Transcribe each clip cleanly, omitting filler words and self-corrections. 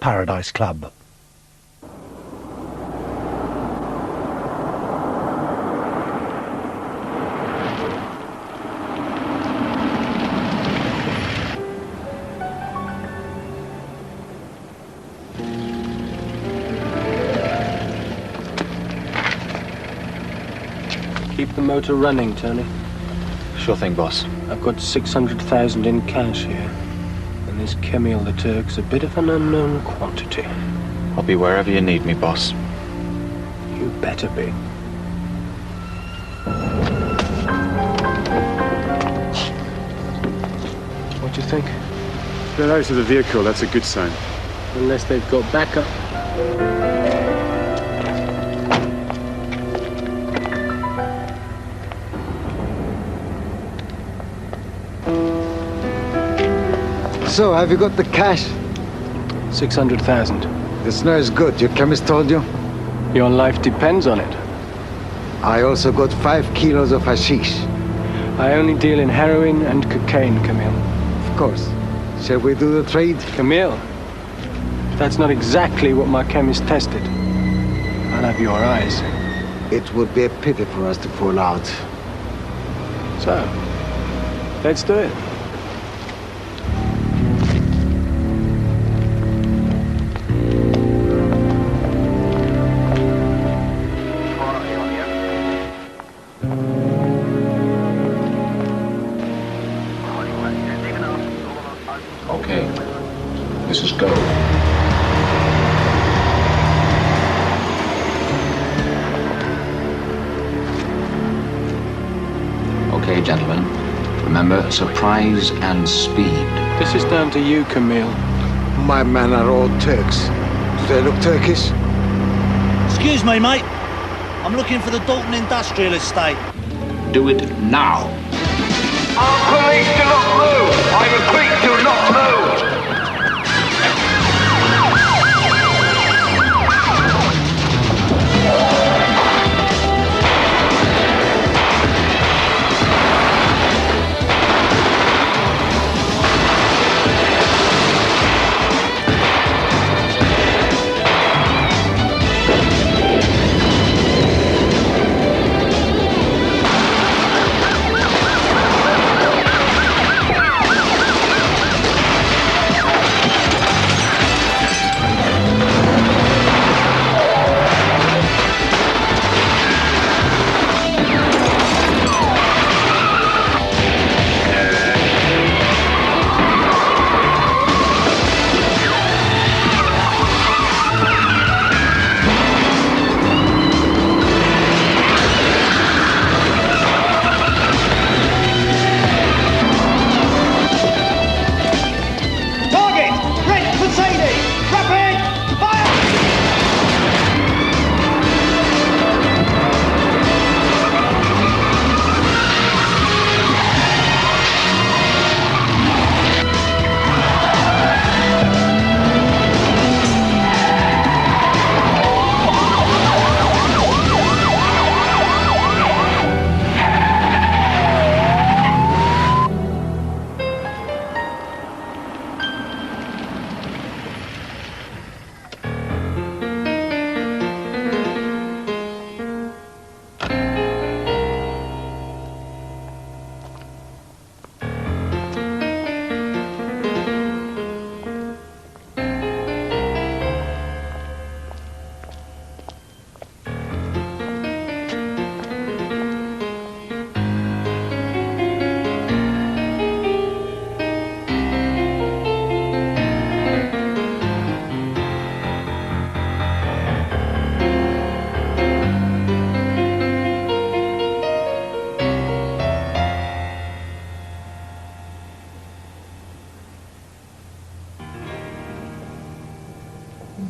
Paradise Club. Keep the motor running, Tony. Sure thing, boss. I've got 600,000 in cash here. And this Camille the Turk's a bit of an unknown quantity. I'll be wherever you need me, boss. You better be. What do you think? They're out of the vehicle, that's a good sign. Unless they've got backup. So, have you got the cash? 600,000. The snow is good, your chemist told you? Your life depends on it. I also got 5 kilos of hashish. I only deal in heroin and cocaine, Camille. Of course. Shall we do the trade? Camille, that's not exactly what my chemist tested. I'll have your eyes. It would be a pity for us to fall out. So, let's do it. Okay, this is go. Okay, gentlemen. Remember, surprise and speed. This is down to you, Camille. My men are all Turks. Do they look Turkish? Excuse me, mate. I'm looking for the Dalton Industrial Estate. Do it now. Our police do not move! I repeat, do not move!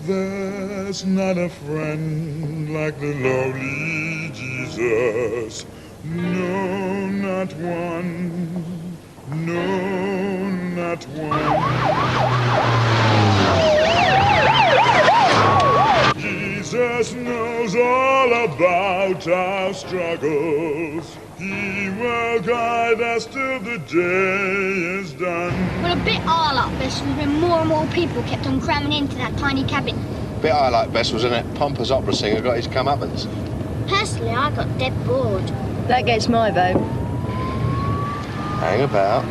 There's not a friend like the lowly Jesus. No, not one. No, not one. Jesus knows all about our struggles. He will guide us till the day is done. Well, a bit I like best was when more and more people kept on cramming into that tiny cabin. Bit I like best was when that pompous opera singer got his comeuppance. Personally, I got dead bored. That gets my vote. Hang about.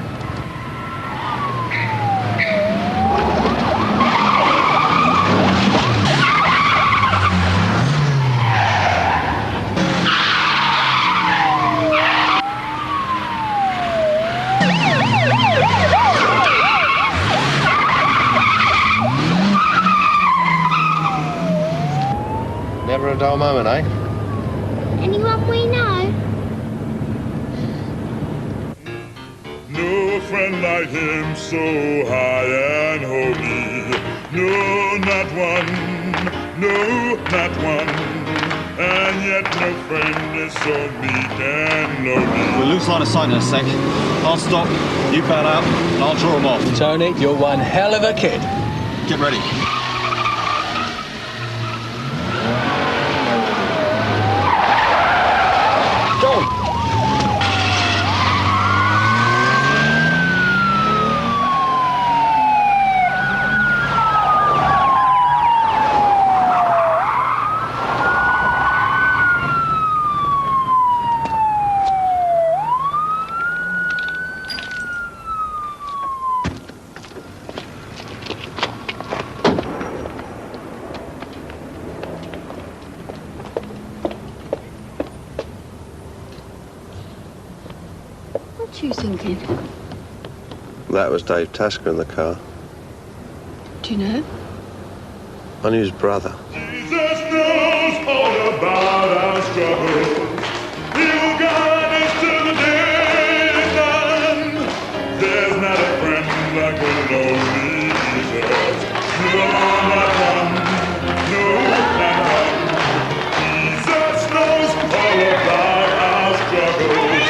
Never a dull moment, eh? Anyone we know? No friend like him, so high and holy. No, not one. No, not one. And yet no friend is so meek and lowly. We'll lose line of sight in a sec. I'll stop, you bail out, and I'll draw them off. Tony, you're one hell of a kid. Get ready. What are you thinking? That was Dave Tasker in the car. Do you know? I knew his brother. Jesus knows all about our struggles. He will guide us till the day is done. There's not a friend like a lonely Jesus. No, not one. No, not one. Jesus knows all about our struggles.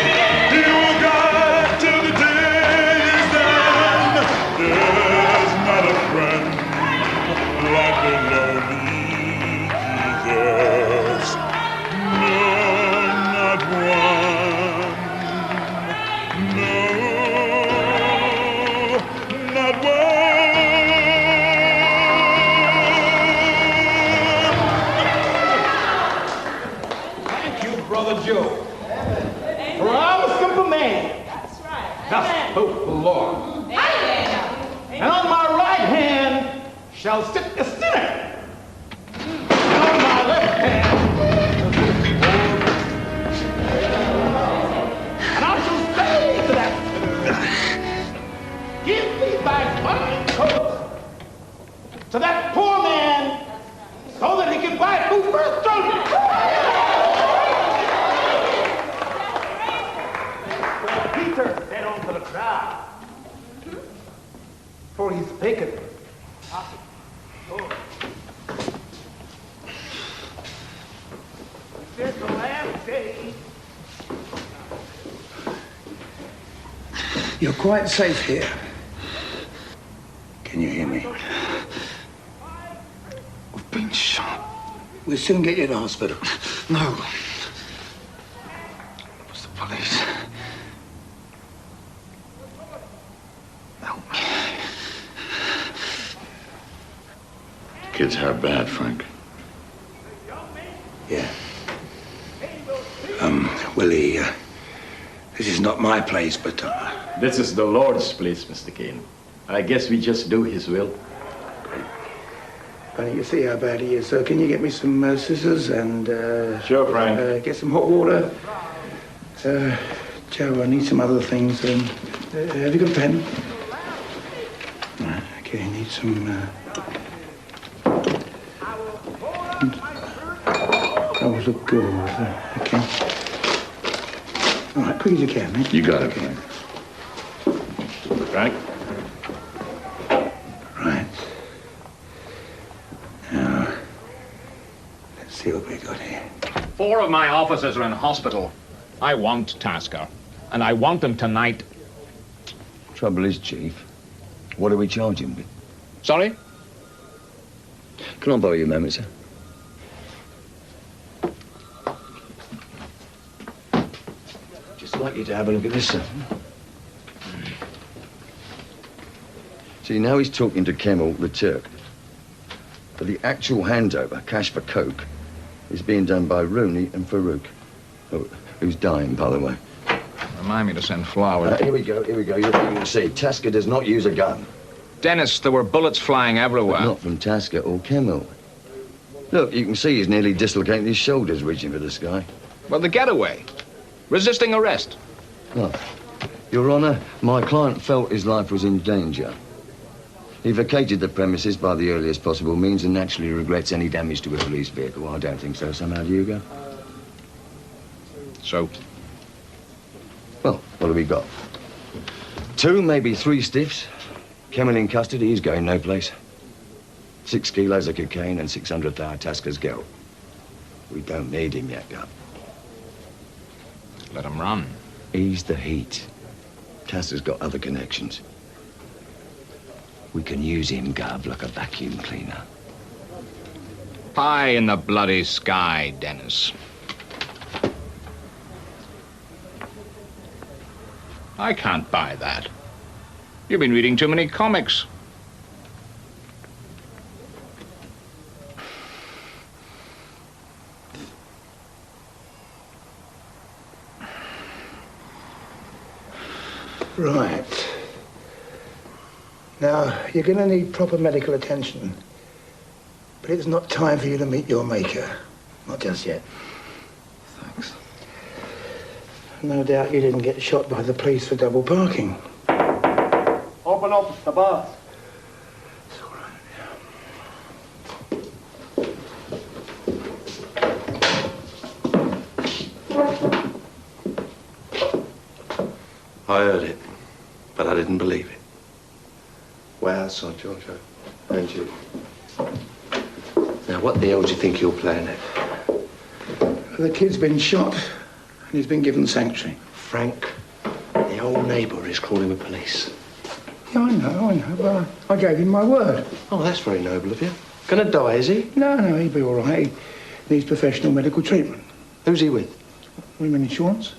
He will guide till the day is done. There's not a friend like the lonely Jesus. No, not one. No, not one. Thank you, Brother Joe. For I'm a simple man. That's right. Thus spoke the Lord. And on my right hand shall sit the sinner. And on my left hand and I shall say to that sinner, give me thy fine coat to that poor man so that he can buy food for his children. Peter said unto the crowd, for he spaketh. Said the last day. You're quite safe here. Can you hear me? We've been shot. We'll soon get you to hospital. No. It was the police. Help me. Kids how bad, Frank? Yeah. Willie, this is not my place, but... This is the Lord's place, Mr. Kane. I guess we just do his will. You see how bad he is, so can you get me some scissors and... Sure, Frank. Get some hot water. Joe, I need some other things. Have you got a pen? Right, okay, I need some... Oh, look good. Okay. All right, quick as you can, mate. You got it, Frank. Frank? Right. Now, let's see what we got here. 4 of my officers are in hospital. I want Tasker, and I want them tonight. Trouble is, Chief, what do we charge him with? Sorry? Can I borrow you a moment, sir? you to have a look at this, sir. See, now he's talking to Kemal, the Turk. But the actual handover, cash for coke, is being done by Rooney and Farouk. Who's dying, by the way. Remind me to send flowers. Here we go. You can see, Tasker does not use a gun. Dennis, there were bullets flying everywhere. But not from Tasker or Kemal. Look, you can see he's nearly dislocating his shoulders reaching for the sky. Well, the getaway. Resisting arrest. Look, Your Honour, my client felt his life was in danger. He vacated the premises by the earliest possible means and naturally regrets any damage to a police vehicle. I don't think so. Somehow, do you go? So? Well, what have we got? 2, maybe 3 stiffs. Kemal in custody, he's going no place. 6 kilos of cocaine and 600,000 Tasker's geld. We don't need him yet, Gov. Let him run. Ease the heat. Tasker's got other connections. We can use him, Gov, like a vacuum cleaner. Pie in the bloody sky, Dennis. I can't buy that. You've been reading too many comics. Right. Now, you're going to need proper medical attention. But it's not time for you to meet your maker. Not just yet. Thanks. No doubt you didn't get shot by the police for double parking. Open up, it's the boss. It's all right, I heard it, but I didn't believe it. Way outside, Giorgio. And you. Now, what the hell do you think you're playing at? The kid's been shot, and he's been given sanctuary. Frank, the old neighbour is calling the police. Yeah, I know, but I gave him my word. Oh, that's very noble of you. Gonna die, is he? No, he'll be all right. He needs professional medical treatment. Who's he with? What do you mean, insurance?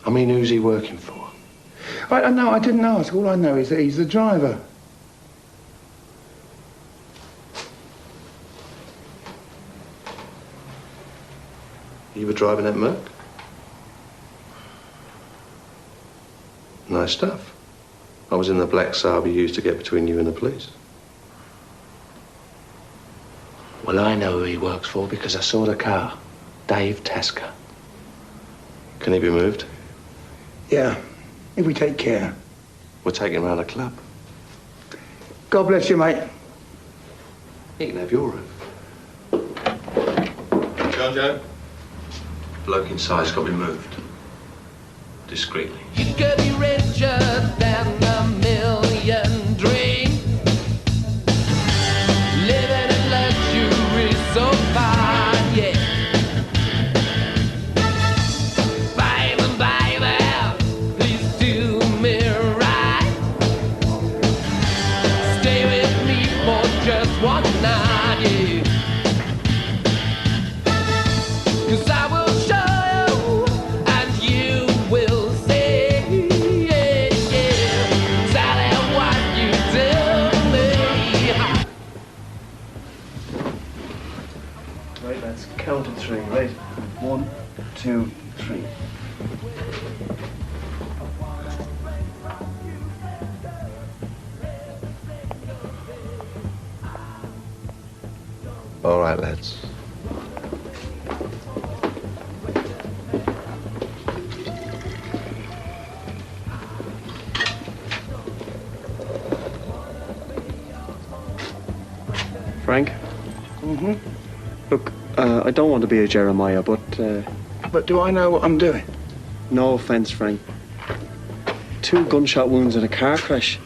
I mean, who's he working for? I know, I didn't ask. All I know is that he's the driver. You were driving that Merc? Nice stuff. I was in the black Saab you used to get between you and the police. Well, I know who he works for because I saw the car. Dave Tasker. Can he be moved? Yeah, if we take care. We'll take him around the club. God bless you, mate. He can have your room. Jojo? Bloke inside's got to be moved. Discreetly. You could be richer than a million dreams. Living in luxury so fine, yeah. Baby, please do me right. Stay with me for just one night, yeah. 'Cause I will count to 3, right? 1, 2, 3. All right, lads. Frank? Mm-hmm. Look, I don't want to be a Jeremiah, but... But do I know what I'm doing? No offence, Frank. 2 gunshot wounds in a car crash.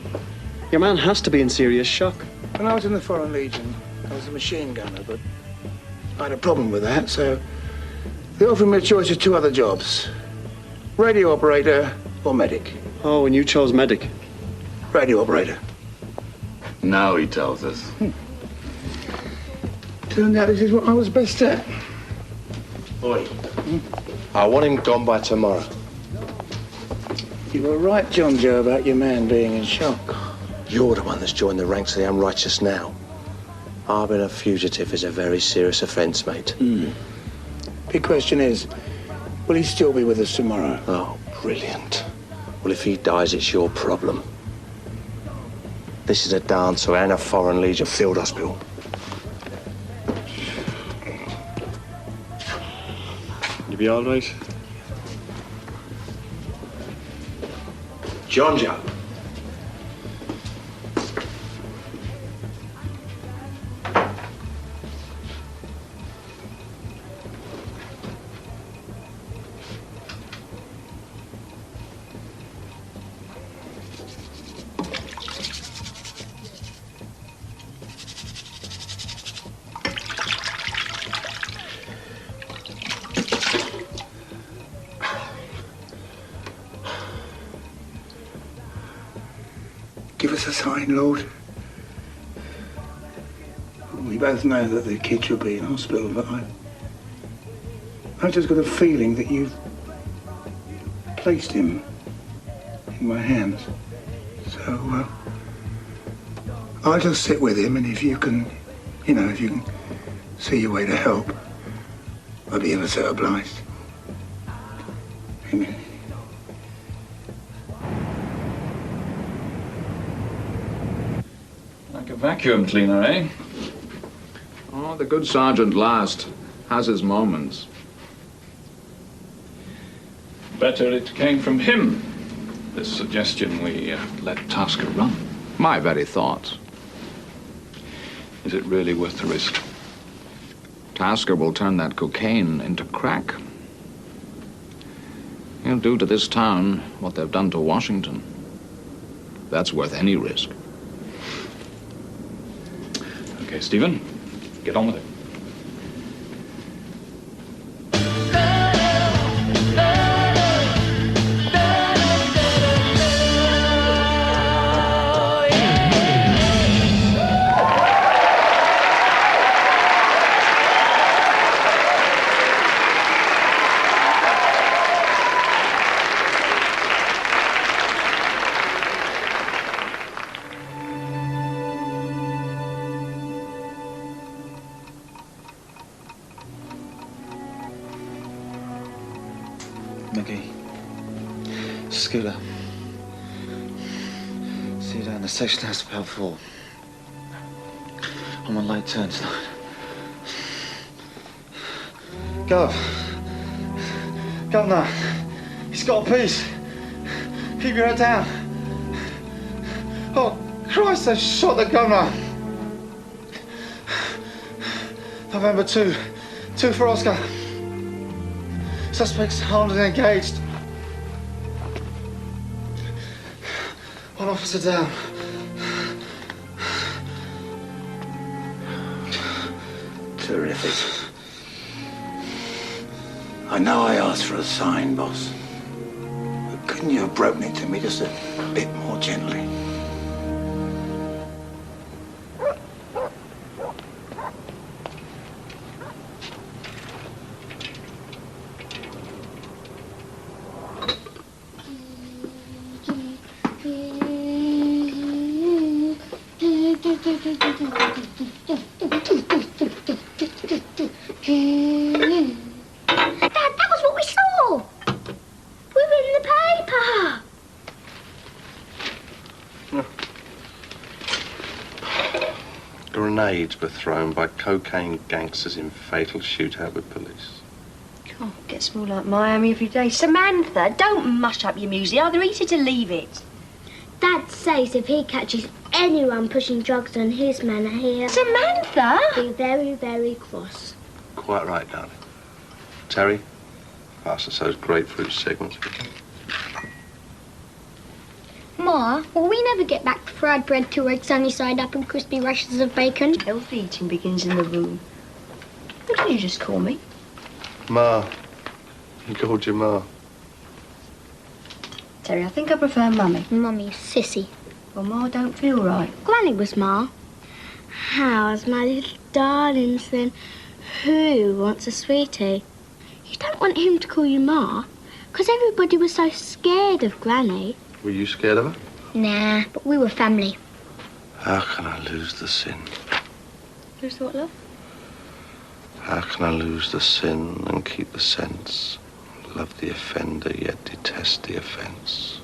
Your man has to be in serious shock. When I was in the Foreign Legion, I was a machine gunner, but I had a problem with that, so they offered me a choice of 2 other jobs. Radio operator or medic. Oh, and you chose medic. Radio operator. Now he tells us. Turned out this is what I was best at. Oi. I want him gone by tomorrow. You were right, John Joe, about your man being in shock. You're the one that's joined the ranks of the unrighteous now. Harbouring a fugitive is a very serious offence, mate. Big question is, will he still be with us tomorrow? Oh, brilliant. Well, if he dies, it's your problem. This is a dancer and a Foreign Legion field hospital. You be all right? John Joe. Give us a sign, Lord. We both know that the kid should be in hospital, but I've just got a feeling that you've placed him in my hands. So, I'll just sit with him, and if you can, if you can see your way to help, I'll be ever so obliged. Amen. Like a vacuum cleaner, eh? Oh, the good sergeant last has his moments. Better it came from him, this suggestion we let Tasker run. My very thoughts. Is it really worth the risk? Tasker will turn that cocaine into crack. He'll do to this town what they've done to Washington. That's worth any risk. Okay, Stephen, get on with it. Scooter. See you down the station house about 4. I'm on late turn tonight. Governor, he's got a piece. Keep your head down. Oh, Christ, they shot the governor. November 2 for Oscar. Suspects armed and engaged. 1 officer down. Terrific. I know I asked for a sign, boss. But couldn't you have broken it to me just a bit more gently? That was what we saw. We were in the paper. Grenades were thrown by cocaine gangsters in fatal shootout with police. God, gets more like Miami every day. Samantha, don't mush up your music. Either eat it or leave it. Dad says if he catches anyone pushing drugs on his manor here... Samantha! ...he'll be very, very cross. Quite right, darling. Terry, pass us those grapefruit segments. Ma, will we never get back to fried bread, 2 eggs sunny side up and crispy rashers of bacon? Healthy eating begins in the room. What did you just call me? Ma. You called your ma. Terry, I think I prefer Mummy. Mummy's sissy. Well, Ma don't feel right. Granny was Ma. How's my little darlings then? Who wants a sweetie? You don't want him to call you Ma. Because everybody was so scared of Granny. Were you scared of her? Nah, but we were family. How can I lose the sin? Lose what, love? How can I lose the sin and keep the sense? Love the offender, yet detest the offence.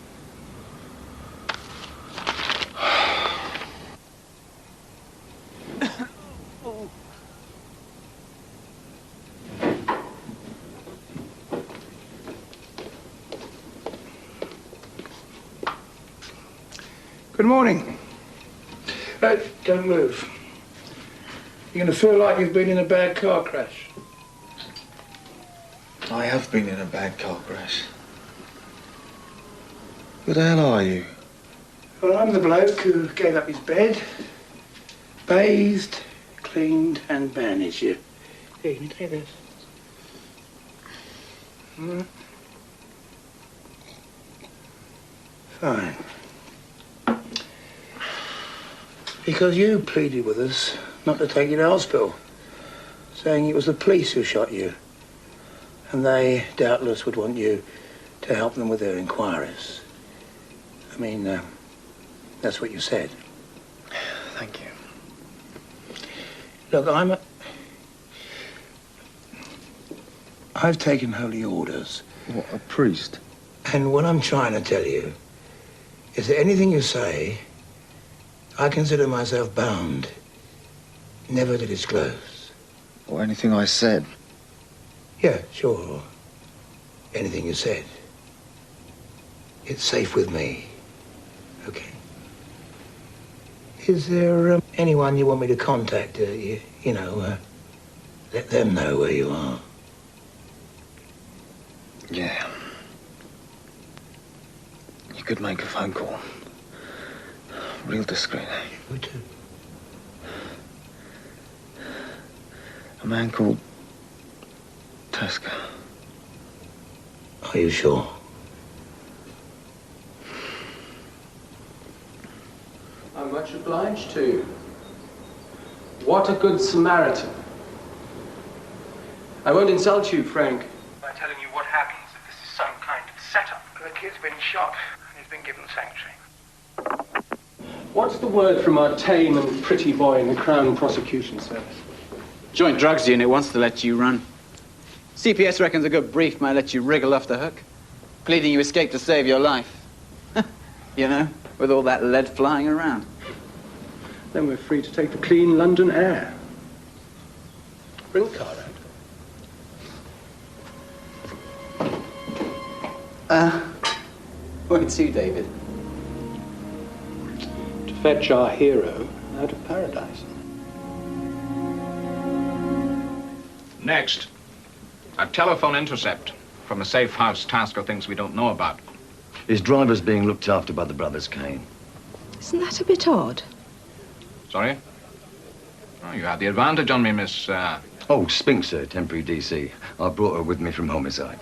Good morning. Don't move. You're going to feel like you've been in a bad car crash. I have been in a bad car crash. Who the hell are you? Well, I'm the bloke who gave up his bed, bathed, cleaned and bandaged you. Here, you can take this. Fine. Because you pleaded with us not to take you to hospital, saying it was the police who shot you. And they doubtless would want you to help them with their inquiries. I mean, that's what you said. Thank you. Look, I've taken holy orders. What, a priest? And what I'm trying to tell you is that anything you say, I consider myself bound never to disclose. Or anything I said? Yeah, sure. Anything you said. It's safe with me. Okay. Is there anyone you want me to contact? Let them know where you are. Yeah. You could make a phone call. Real discreet. Who to? A man called Tasker. Are you sure? I'm much obliged to you. What a good Samaritan. I won't insult you, Frank, by telling you what happens if this is some kind of setup. The kid's been shot and he's been given sanctuary. What's the word from our tame and pretty boy in the Crown Prosecution Service? Joint Drugs Unit wants to let you run. CPS reckons a good brief might let you wriggle off the hook, pleading you escaped to save your life. You know, with all that lead flying around. Then we're free to take the clean London air. Bring the car round. Where to, David? To fetch our hero out of paradise. Next, a telephone intercept from a safe house Tasker thinks we don't know about. His driver's being looked after by the brothers Kane. Isn't that a bit odd? Sorry? Oh, you had the advantage on me, Miss... Oh, Spink, sir, temporary DC. I brought her with me from homicide.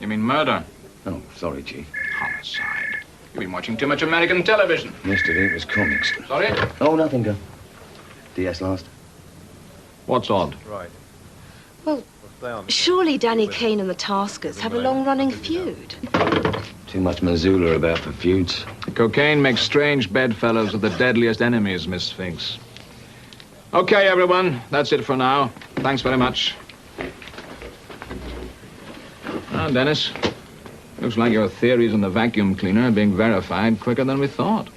You mean murder? Oh, sorry, Chief. Homicide. You've been watching too much American television. Yesterday it was comics. Sorry? Oh, nothing, go. DS last. What's odd? Right. Well, surely Danny Kane and the Taskers have a long-running feud. Too much Missoula about for feuds. Cocaine makes strange bedfellows of the deadliest enemies, Miss Sphinx. Okay, everyone, that's it for now. Thanks very much. Ah, Dennis, looks like your theories on the vacuum cleaner are being verified quicker than we thought.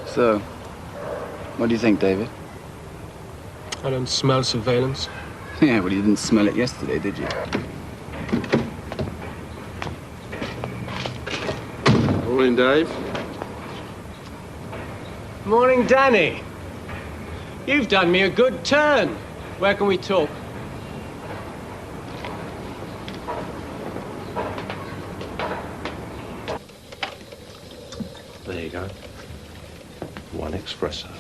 So, what do you think, David? I don't smell surveillance. Yeah, well, you didn't smell it yesterday, did you? Morning, Dave. Morning, Danny. You've done me a good turn. Where can we talk? There you go. One espresso.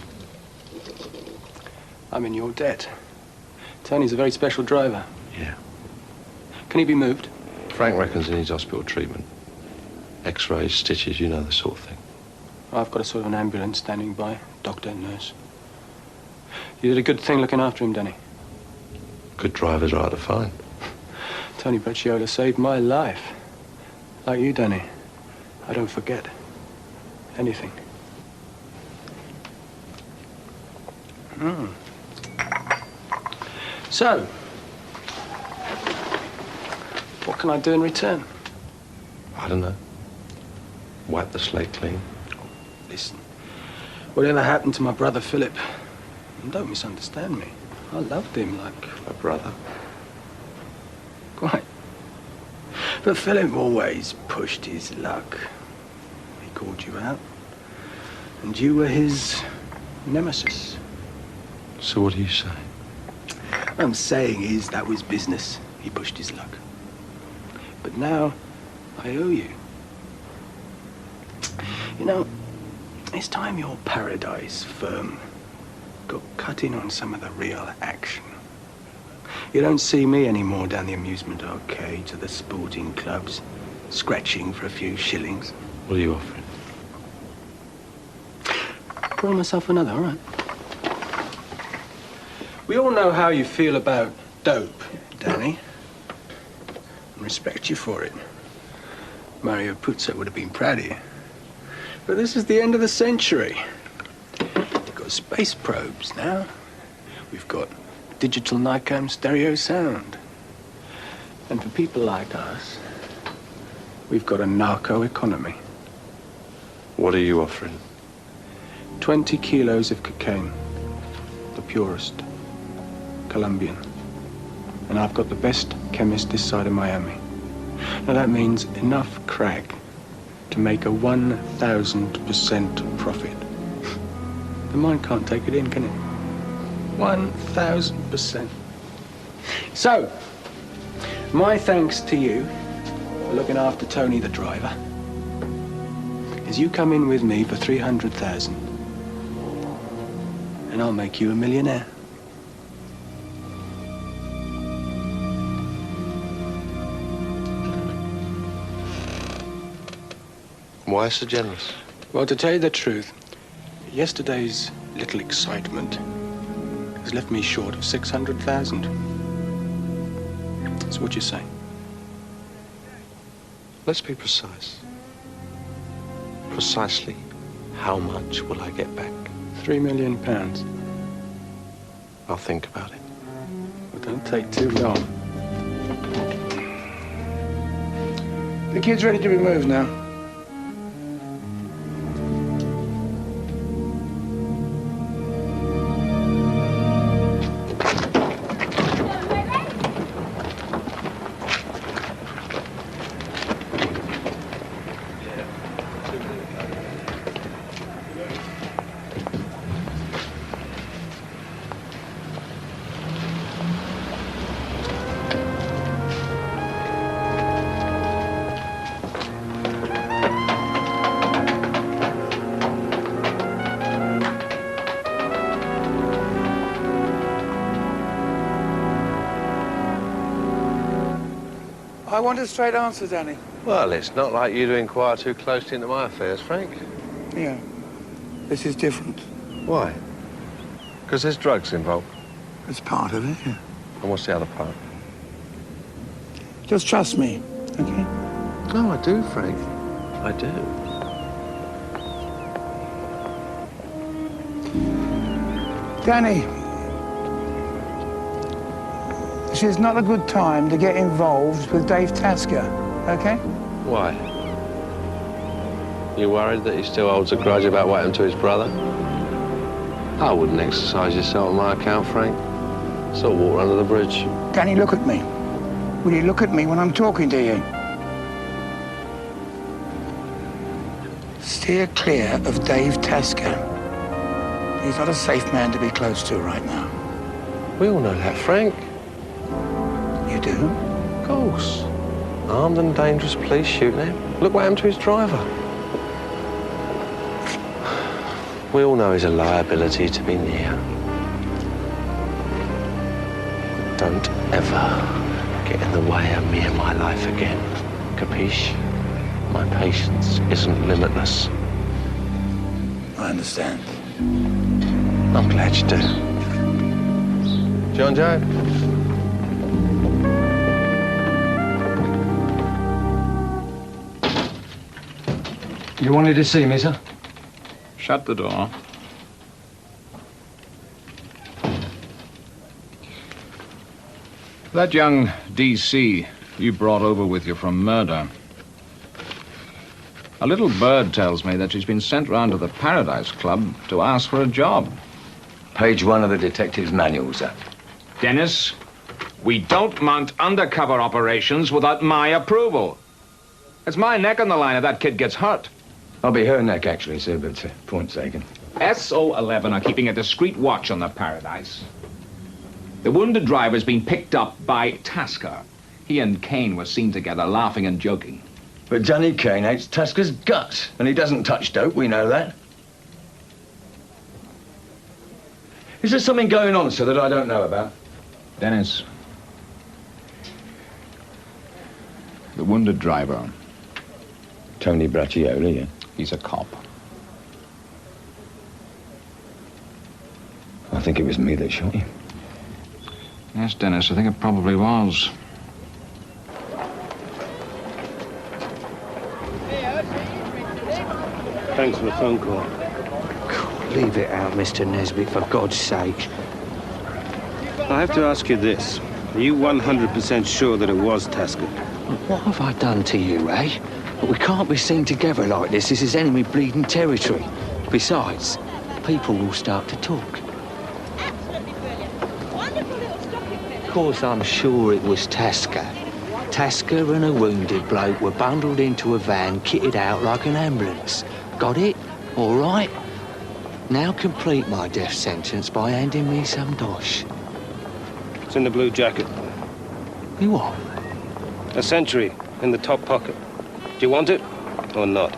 I'm in your debt. Tony's a very special driver. Yeah. Can he be moved? Frank reckons he needs hospital treatment. X-rays, stitches, you know the sort of thing. I've got a sort of an ambulance standing by. Doctor and nurse. You did a good thing looking after him, Danny. Good drivers are hard to find. Tony Bracciola saved my life. Like you, Danny. I don't forget anything. So, what can I do in return? I don't know. Wipe the slate clean. Listen, whatever happened to my brother Philip? And don't misunderstand me. I loved him like a brother. Quite. But Philip always pushed his luck. He called you out. And you were his nemesis. So what do you say? What I'm saying is that was business. He pushed his luck. But now, I owe you. You know, it's time your paradise firm got cut in on some of the real action. You don't see me anymore down the amusement arcades or the sporting clubs, scratching for a few shillings. What are you offering? Pour myself another, all right? We all know how you feel about dope, Danny. And respect you for it. Mario Puzo would have been proud of you. But this is the end of the century. We've got space probes now. We've got digital Nikon stereo sound. And for people like us, we've got a narco economy. What are you offering? 20 kilos of cocaine. The purest. Colombian. And I've got the best chemist this side of Miami. Now that means enough crack to make a 1,000% profit. The mind can't take it in, can it? 1,000%. So, my thanks to you for looking after Tony the driver is you come in with me for 300,000 and I'll make you a millionaire. Why so generous? Well, to tell you the truth, yesterday's little excitement has left me short of 600,000. So what you say? Let's be precise. Precisely how much will I get back? £3 million. I'll think about it. Well, don't take too long. The kid's ready to be moved now. I want a straight answer, Danny. Well, it's not like you to inquire too closely into my affairs, Frank. Yeah. This is different. Why? Because there's drugs involved. It's part of it, yeah. And what's the other part? Just trust me, okay? No, I do, Frank. I do. Danny, this is not a good time to get involved with Dave Tasker, okay? Why? You worried that he still holds a grudge about what happened to his brother? I wouldn't exercise yourself on my account, Frank. Sort of water under the bridge. Danny, look at me. Will you look at me when I'm talking to you? Steer clear of Dave Tasker. He's not a safe man to be close to right now. We all know that, Frank. You do? Of course. Armed and dangerous police shooting him. Look what happened to his driver. We all know he's a liability to be near. Don't ever get in the way of me and my life again. Capiche? My patience isn't limitless. I understand. I'm glad you do. John Joe? You wanted to see me, sir? Shut the door. That young DC you brought over with you from murder. A little bird tells me that she's been sent round to the Paradise Club to ask for a job. Page 1 of the detective's manual, sir. Dennis, we don't mount undercover operations without my approval. It's my neck on the line if that kid gets hurt. I'll be her neck, actually, sir, but point taken. S02e09 are keeping a discreet watch on the Paradise. The wounded driver's been picked up by Tasker. He and Kane were seen together, laughing and joking. But Danny Kane hates Tasker's guts, and he doesn't touch dope, we know that. Is there something going on, sir, that I don't know about? Dennis, the wounded driver. Tony Braccioli, yeah? He's a cop. I think it was me that shot him. Yes, Dennis, I think it probably was. Thanks for the phone call. Leave it out, Mr. Nesbitt, for God's sake. I have to ask you this. Are you 100% sure that it was Tasker? What have I done to you, eh? But we can't be seen together like this. This is enemy bleeding territory. Besides, people will start to talk. Of course, I'm sure it was Tasker. Tasker and a wounded bloke were bundled into a van, kitted out like an ambulance. Got it? All right. Now complete my death sentence by handing me some dosh. It's in the blue jacket. You what? A century in the top pocket. Do you want it or not?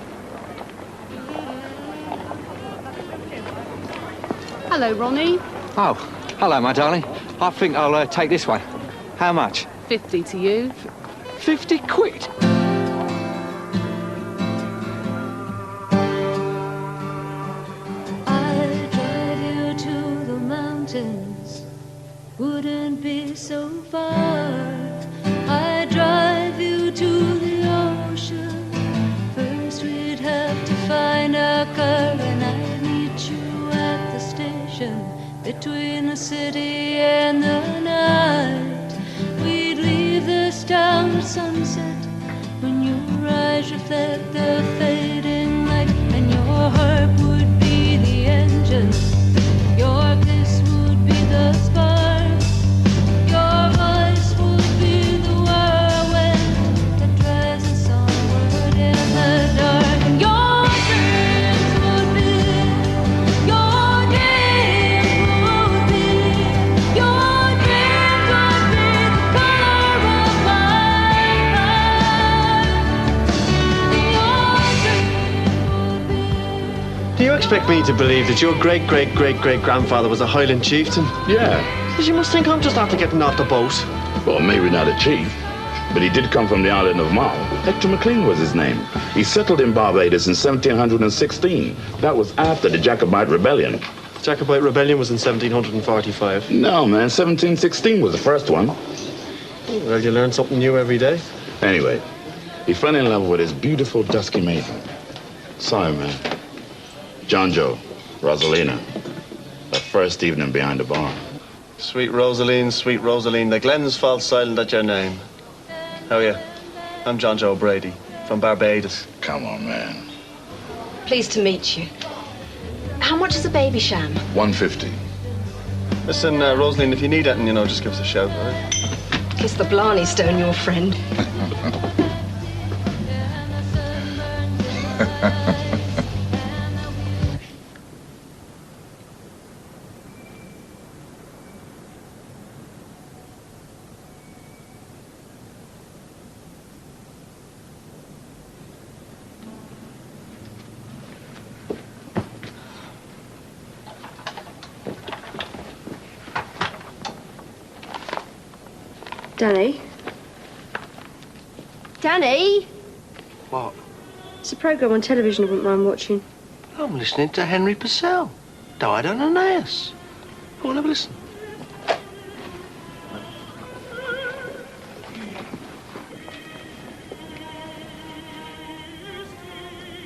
Hello, Ronnie. Oh, hello, my darling. I think I'll take this one. How much? 50 to you. 50 quid? I'd drive you to the mountains, wouldn't be so far. I'd drive you to the ocean. First we'd have to find a car, and I'd meet you at the station between the city and the night. We'd leave this town at sunset. When you rise, reflect the fading light, and your heart would be the engine. Your kiss would be the spark. Your voice would be the whirlwind that drives us onward in the dark. And your dreams would be, your dreams would be, your dreams would be the color of my Do you expect me to believe that your great-great-great-great-grandfather was a Highland chieftain? Yeah. Because you must think I'm just after getting off the boat. Well, maybe not a chief, but he did come from the island of Mull. Hector McLean was his name. He settled in Barbados in 1716. That was after the Jacobite Rebellion. The Jacobite Rebellion was in 1745. No, man, 1716 was the first one. Well, you learn something new every day. Anyway, he fell in love with his beautiful dusky maiden. Sorry, man. John Joe, Rosalina. That first evening behind the bar. Sweet Rosaline, the Glens fall silent at your name. How are you? I'm John Joe Brady, from Barbados. Come on, man. Pleased to meet you. How much is a baby sham? $150. Listen, Rosaline, if you need anything, just give us a shout, all right? Kiss the Blarney Stone, your friend. Danny, Danny! What? It's a programme on television I wouldn't mind watching. I'm listening to Henry Purcell. Died on an ass. Go on, have a listen.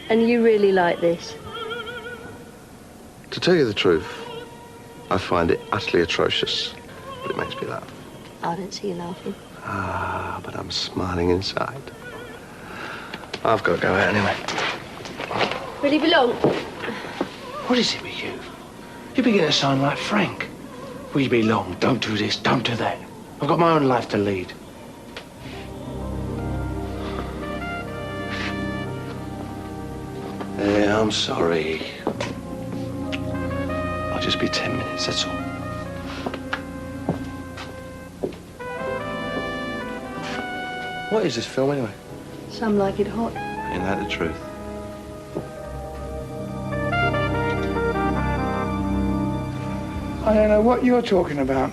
And you really like this? To tell you the truth, I find it utterly atrocious, but it makes me laugh. I don't see you laughing. Ah, but I'm smiling inside. I've got to go out anyway. Really belong? What is it with you? You begin to sound like Frank. We belong. Don't do this, don't do that. I've got my own life to lead. Yeah, I'm sorry. I'll just be 10 minutes, that's all. What is this film, anyway? Some like it hot. Ain't that the truth? I don't know what you're talking about.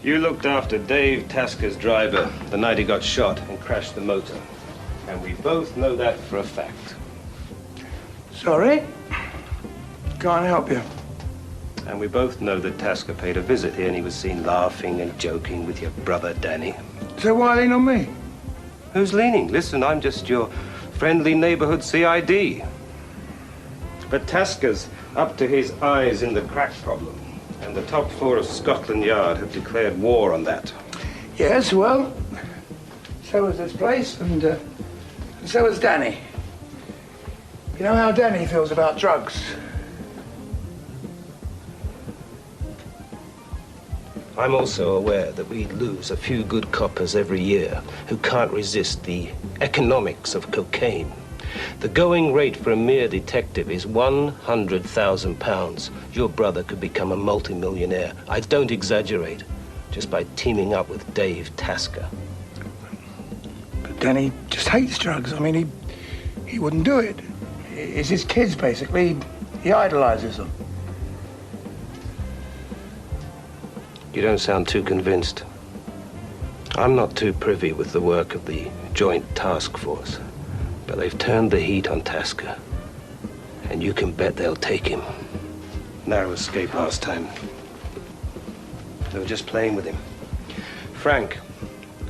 You looked after Dave Tasker's driver the night he got shot and crashed the motor. And we both know that for a fact. Sorry? Can't help you. And we both know that Tasker paid a visit here and he was seen laughing and joking with your brother Danny. So why lean on me? Who's leaning? Listen, I'm just your friendly neighborhood CID. But Tasker's up to his eyes in the crack problem. And the top floor of Scotland Yard have declared war on that. Yes, well, so is this place, and so is Danny. You know how Danny feels about drugs? I'm also aware that we lose a few good coppers every year who can't resist the economics of cocaine. The going rate for a mere detective is £100,000. Your brother could become a multimillionaire. I don't exaggerate, just by teaming up with Dave Tasker. But Danny just hates drugs. I mean, he wouldn't do it. It's his kids, basically. He idolizes them. You don't sound too convinced. I'm not too privy with the work of the Joint Task Force, but they've turned the heat on Tasker, and you can bet they'll take him. Narrow escape last time. They were just playing with him. Frank,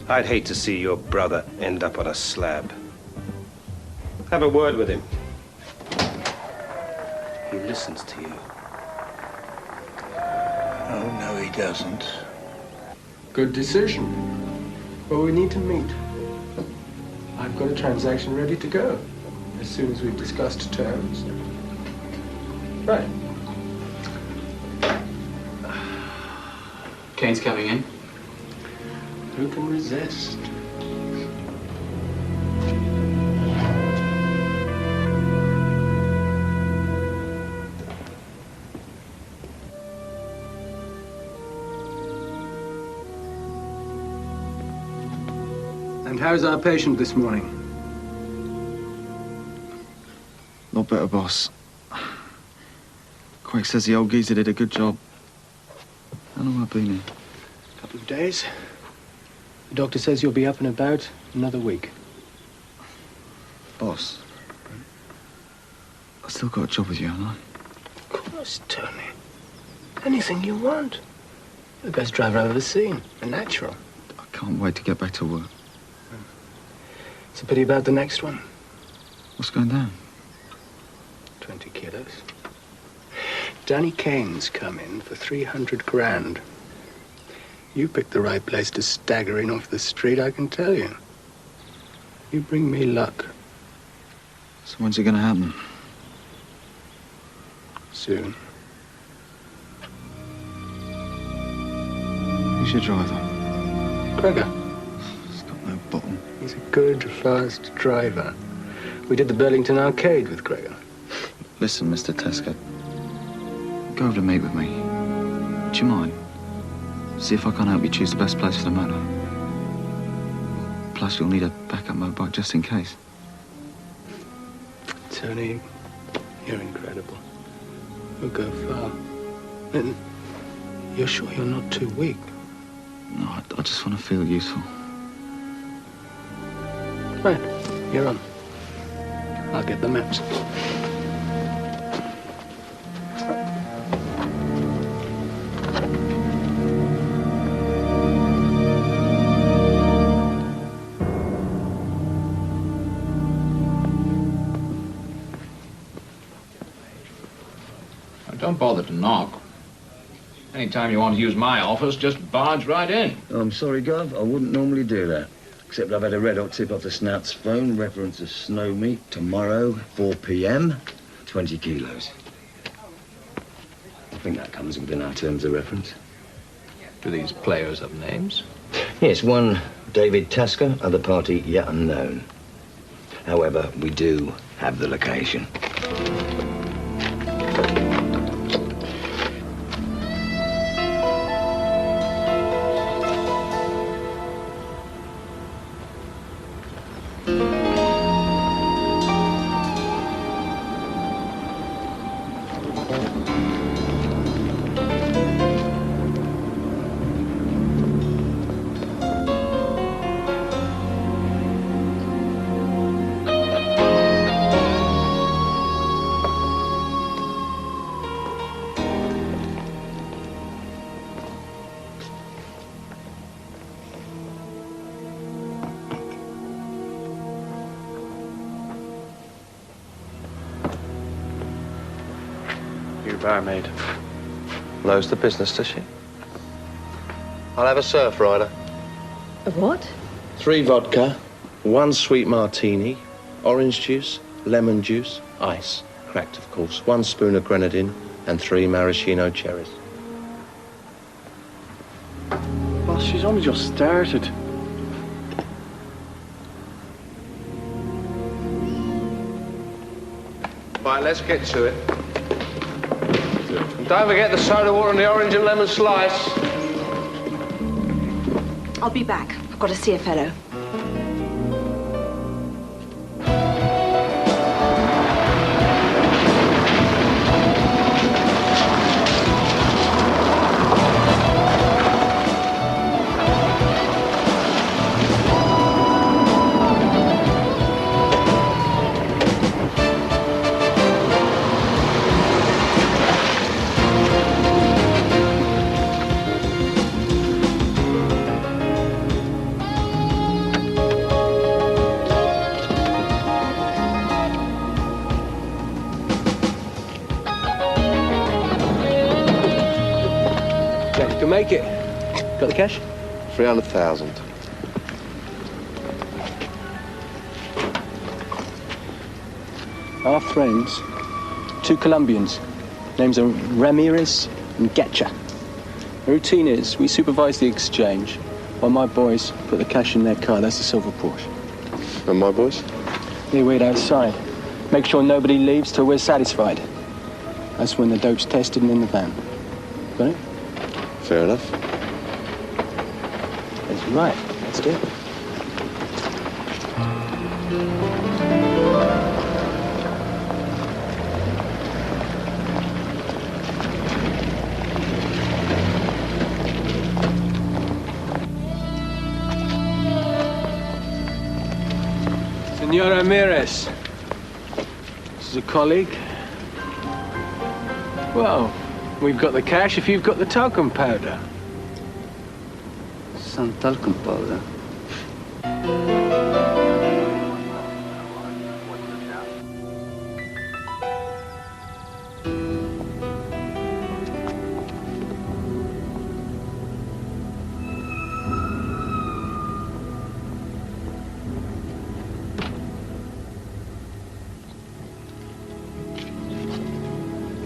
I'd hate to see your brother end up on a slab. Have a word with him. He listens to you. Oh, no, he doesn't. Good decision. Well, we need to meet. I've got a transaction ready to go as soon as we've discussed terms. Right. Kane's coming in. Who can resist? And how's our patient this morning? Lot better, boss. Quake says the old geezer did a good job. How long have I been here? A couple of days. The doctor says you'll be up and about another week. Boss, I still got a job with you, haven't I? Of course, Tony. Anything you want. You're the best driver I've ever seen. A natural. I can't wait to get back to work. It's a pity about the next one. What's going down? 20 kilos. Danny Kane's come in for 300 grand. You picked the right place to stagger in off the street, I can tell you. You bring me luck. So when's it going to happen? Soon. Who's your driver? Gregor. He's got no bottom. He's a good, fast driver. We did the Burlington Arcade with Gregor. Listen, Mr. Tasker. Go over to meet with me. Do you mind? See if I can't help you choose the best place for the motor. Plus, you'll need a backup motorbike just in case. Tony, you're incredible. You'll go far. And you're sure you're not too weak? No, I just want to feel useful. Right, you're on. I'll get the maps. Don't bother to knock. Anytime you want to use my office, just barge right in. I'm sorry, Gov. I wouldn't normally do that. Except I've had a red-hot tip off the Snout's phone, reference to snow meet tomorrow, 4 p.m., 20 kilos. I think that comes within our terms of reference. Do these players have names? Yes, one David Tasker, other party yet unknown. However, we do have the location. Barmaid. Knows the business, does she? I'll have a surf rider. A what? 3 vodka, 1 sweet martini, orange juice, lemon juice, ice, cracked of course, 1 spoon of grenadine, and 3 maraschino cherries. Well, she's only just started. Right, let's get to it. Don't forget the soda water and the orange and lemon slice. I'll be back. I've got to see a fellow. Make it. Got the cash? 300,000. Our friends, 2 Colombians. Names are Ramirez and Getcha. The routine is we supervise the exchange while my boys put the cash in their car. That's the silver Porsche. And my boys? They wait outside. Make sure nobody leaves till we're satisfied. That's when the dope's tested and in the van. Got it? Fair enough. That's right. Let's do it. Senor Ramirez. This is a colleague. Well, we've got the cash if you've got the talcum powder. Some talcum powder.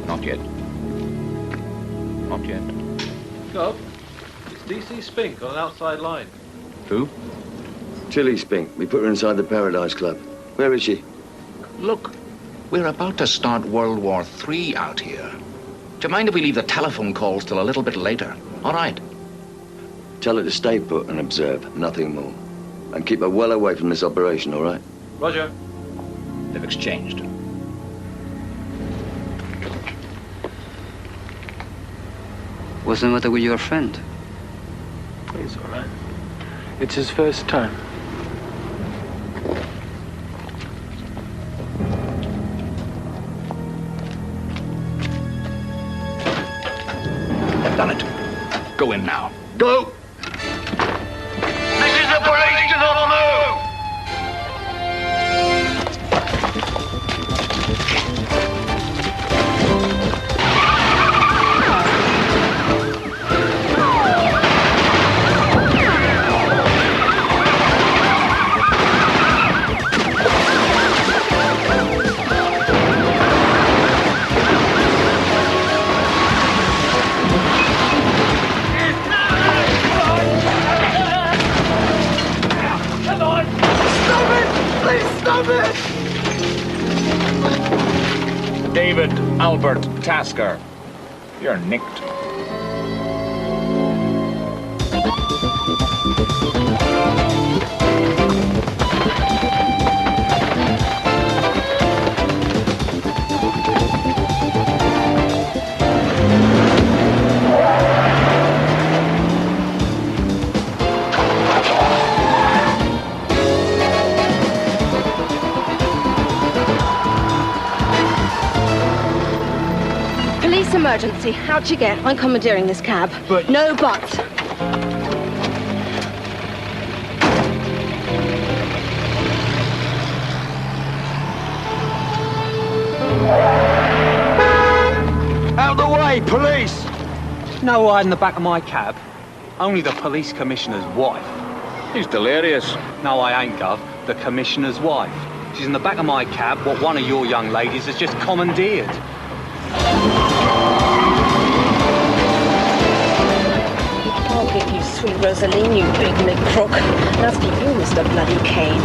Not yet. Not yet. Gov, it's DC Spink on an outside line. Who? Tilly Spink. We put her inside the Paradise Club. Where is she? Look, we're about to start World War III out here. Do you mind if we leave the telephone calls till a little bit later? All right. Tell her to stay put and observe, nothing more. And keep her well away from this operation, all right? Roger. They've exchanged. What's the matter with your friend? He's all right. It's his first time. Go! This is the police, do not move! David Albert Tasker, you're nicked. Police emergency. How'd you get? I'm commandeering this cab. But... No buts. Out the way, police! No hide in the back of my cab. Only the police commissioner's wife. He's delirious. No, I ain't, Gov. The commissioner's wife. She's in the back of my cab, what one of your young ladies has just commandeered. I'll get you, sweet Rosaline, you big McCrook. And as for you, Mr. Bloody Kane.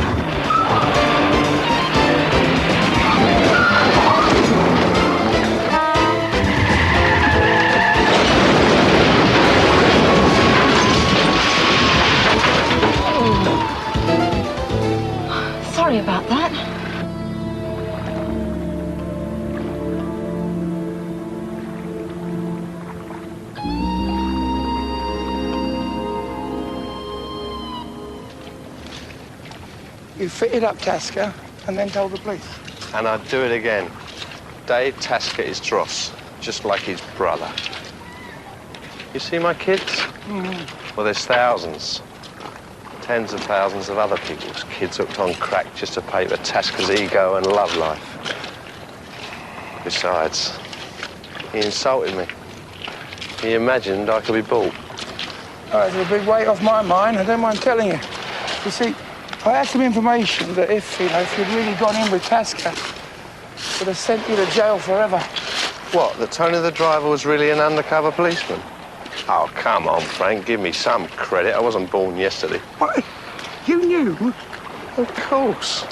Sorry about that. You fitted up Tasker and then told the police. And I'd do it again. Dave Tasker is dross, just like his brother. You see my kids? Mm-hmm. Well, there's thousands. Tens of thousands of other people's kids hooked on crack just to pay for Tasker's ego and love life. Besides, he insulted me. He imagined I could be bought. Oh, it's a big weight off my mind. I don't mind telling you. You see, I had some information that if you'd really gone in with Tasker, would have sent you to jail forever. What, that Tony the driver was really an undercover policeman? Oh, come on, Frank, give me some credit. I wasn't born yesterday. What? You knew? Of course.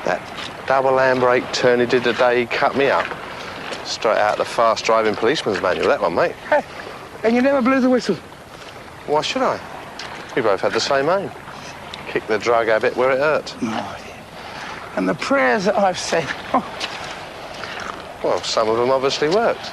That double handbrake turn he did the day he cut me up. Straight out of the fast-driving policeman's manual, that one, mate. Hey, and you never blew the whistle? Why should I? We both had the same aim. Kick the drug habit where it hurt. Oh, and the prayers that I've said. Oh. Well, some of them obviously worked.